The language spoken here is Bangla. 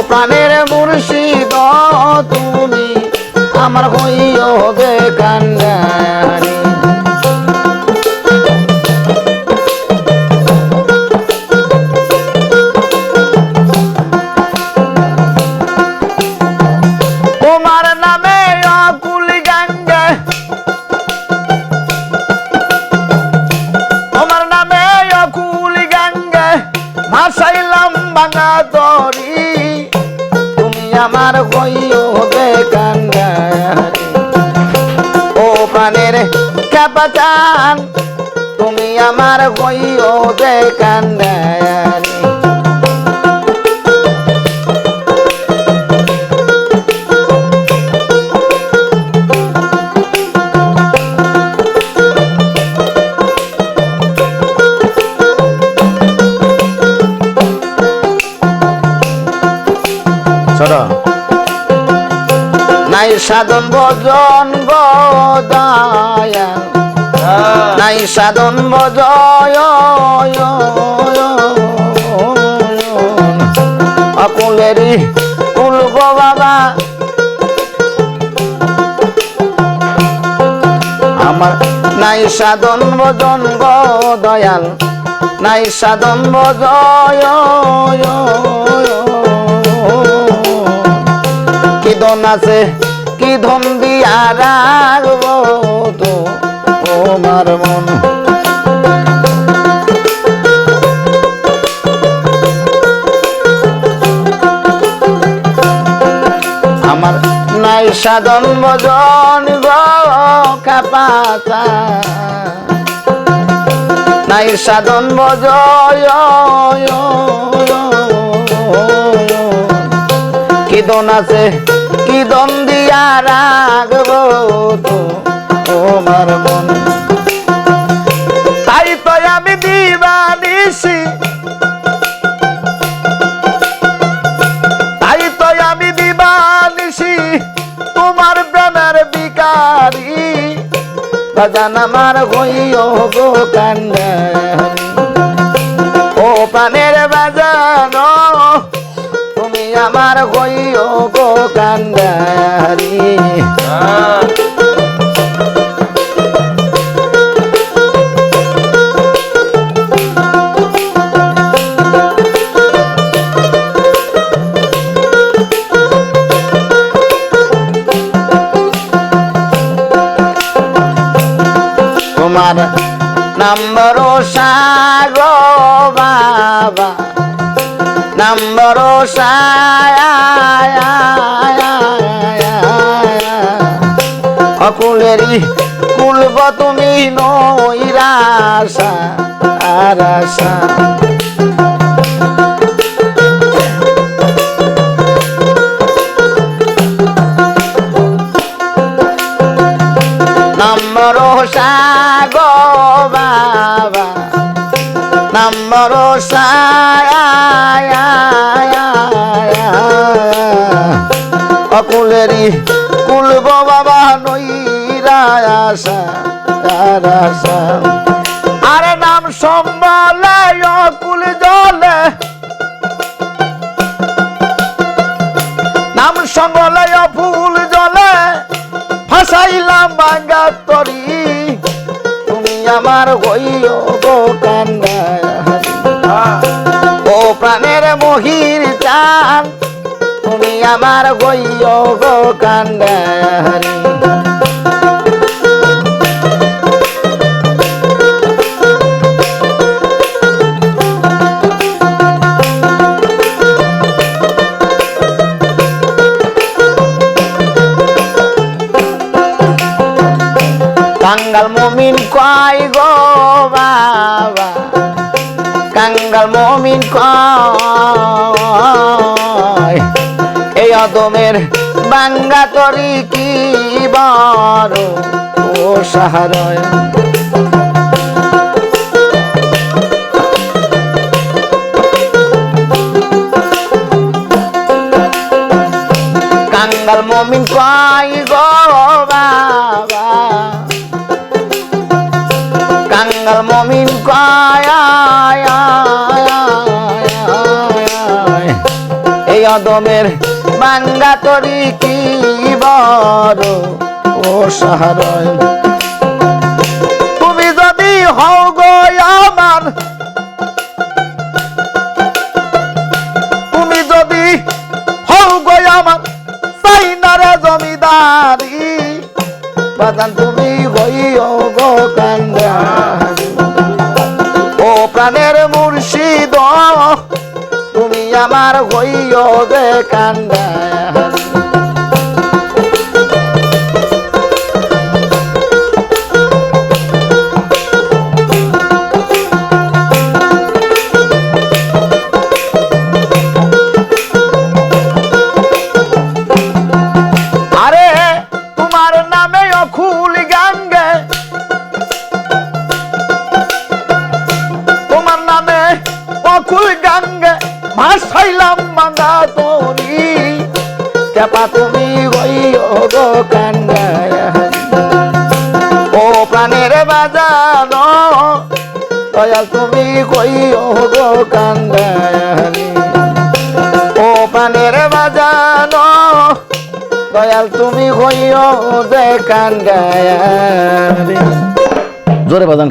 প্রাণের মুর্শিদ তুমি আমার হইও গে কান্ডারি তোমার নামে অকুল গঙ্গে তোমার নামে অকুল গঙ্গে ভাসাইলাম ভাঙা দড়ি তুমি আমার হইও গে কান্ডারি ও প্রাণের খেপাচান তুমি আমার হইও গে কান্ডারি নাই সাধন ভজন গদায়া নাই সাধন ভজয় অকুলেরই কুল গো বাবা আমার নাই সাধন ভজন গদয়াল নাই সাধন ভজয় কি ধন আছে কি ধন দিয়া রাখবো তো তোমার মন আমার নাই সাধন ভজন গো কাপাতা নাই সাধন ভজয় কি ধন আছে কি ধন দিয়া রাখবো তো তোমার মন তাই তো আমি দিবানিসি তাই তো আমি দিবানিসি তোমার প্রেমের বিকারি বাজান আমার হইও গো কান্ডারি ও প্রাণের বাজানো তুমি আমার হইও গো কান্ডারি তোমার নম্বর সাগো বাবা নম্বর অকুলেরই কুলব তুমি নৈরাশা আর আশা নম্বর সাগো বাবা নম্বর অকুলেরই কুলব বাবা নৈরাশা আরে নাম সম্বলে অকুল জলে নাম সম্বলে ফুল জলে ফাসাইলাম ভাঙা তরি তুমি আমার হইও গো কান্ডারি ও প্রাণের মহির চান তুমি আমার হইও গো কান্ডারি কাঙ্গাল মমিন কয় গো বাবা কাঙ্গাল মমিন কয় এই অদমের বাঙ্গা তরি কি বড় ও সাহারয় কাঙ্গাল মমিন কয় গো বাবা কাঙ্গাল মমিন কয় এই অদমের বাঙ্গা তরি কি বড় ও সাহারায় তুমি যদি হও গো আমার তুমি যদি হও গো আমার সাইনারে জমিদারি বাজান তুমি হইও গো কান্দারি ও প্রাণের মুর্শিদ তুমি আমার হইও যে কান্দারি ভাসাইলাম বাঙ্গা তরি চাপা তুমি হইও গো কান্দারি ও প্রাণের বাজানো দয়াল তুমি হইও গো কান্দারি ও প্রাণের বাজানো দয়াল তুমি হইও যে কান্দারি জোরে বাজান।